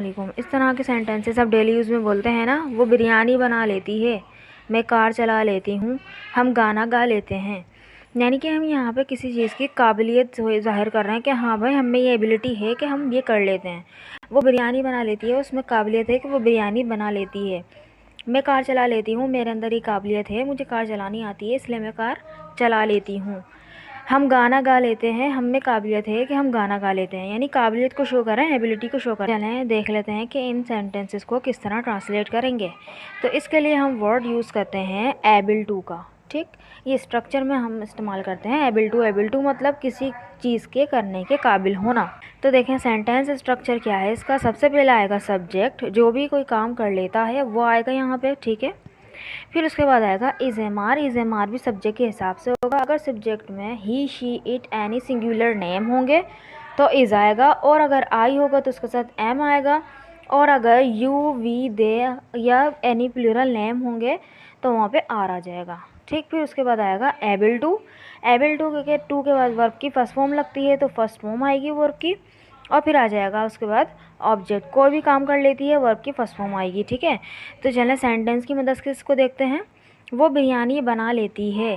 वालेकुम। इस तरह के सेंटेंसेस आप डेली यूज़ में बोलते हैं ना। वो बिरयानी बना लेती है, मैं कार चला लेती हूँ, हम गाना गा लेते हैं। यानी कि हम यहाँ पे किसी चीज़ की काबिलियत ज़ाहिर कर रहे हैं कि हाँ भाई, हम में ये एबिलिटी है कि हम ये कर लेते हैं। वो बिरयानी बना लेती है, उसमें काबिलियत है कि वो बिरयानी बना लेती है। मैं कार चला लेती हूँ, मेरे अंदर ये काबिलियत है, मुझे कार चलानी आती है, इसलिए मैं कार चला लेती हूँ। हम गाना गा लेते हैं, हम में काबिलियत है कि हम गाना गा लेते हैं। यानी काबिलियत को शो कर रहे हैं, एबिलिटी को शो कर रहे हैं। चलें देख लेते हैं कि इन सेंटेंसेस को किस तरह ट्रांसलेट करेंगे। तो इसके लिए हम वर्ड यूज़ करते हैं एबल टू का। ठीक, ये स्ट्रक्चर में हम इस्तेमाल करते हैं एबल टू। एबल टू मतलब किसी चीज़ के करने के काबिल होना। तो देखें सेंटेंस स्ट्रक्चर क्या है इसका। सबसे पहले आएगा सब्जेक्ट, जो भी कोई काम कर लेता है वो आएगा यहाँ पे। ठीक है, फिर उसके बाद आएगा is am are. Is am are भी सब्जेक्ट के हिसाब से होगा। अगर सब्जेक्ट में he, she, it, any singular name होंगे तो इज़ आएगा, और अगर आई होगा तो उसके साथ एम आएगा, और अगर यू, वी, दे या एनी प्लूरल नेम होंगे तो वहाँ पे आर आ जाएगा। ठीक, फिर उसके बाद आएगा एबल टू। एबल टू के बाद वर्ब की फर्स्ट फॉर्म लगती है तो फर्स्ट फॉर्म आएगी वर्ब की, और फिर आ जाएगा उसके बाद ऑब्जेक्ट। कोई भी काम कर लेती है वर्ब की फर्स्ट फॉर्म आएगी। ठीक है, तो चलें सेंटेंस की मदद से इसको देखते हैं। वो बिरयानी बना लेती है।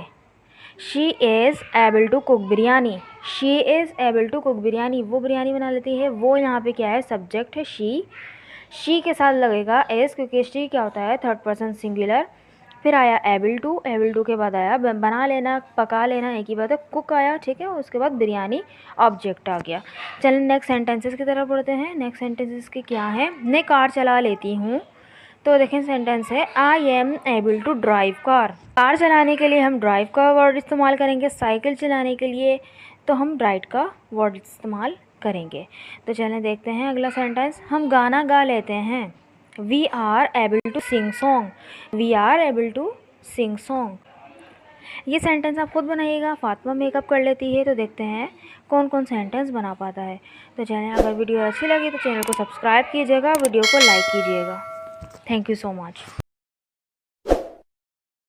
She is able to cook biryani. She is able to cook biryani, वो बिरयानी बना लेती है। वो यहाँ पे क्या है, सब्जेक्ट है शी के साथ लगेगा एस, क्योंकि शी क्या होता है, थर्ड पर्सन सिंगुलर। फिर आया एबल टू। एबल टू के बाद आया बना लेना, पका लेना, एक ही बात है, कुक आया। ठीक है, उसके बाद बिरयानी ऑब्जेक्ट आ गया। चलें नेक्स्ट सेंटेंसेस की तरफ बढ़ते हैं। नेक्स्ट सेंटेंसेस की क्या है। मैं कार चला लेती हूँ। तो देखें सेंटेंस है I am able to drive car. Car चलाने के लिए हम ड्राइव का वर्ड इस्तेमाल करेंगे। साइकिल चलाने के लिए तो हम राइड का वर्ड इस्तेमाल करेंगे। तो चलें देखते हैं अगला सेंटेंस। हम गाना गा लेते हैं। We are able to sing song. We are able to sing song. ये सेंटेंस आप खुद बनाइएगा। फातिमा मेकअप कर लेती है। तो देखते हैं कौन कौन सेंटेंस बना पाता है। तो चलें, अगर वीडियो अच्छी लगी तो चैनल को सब्सक्राइब कीजिएगा, वीडियो को लाइक कीजिएगा। Thank you so much.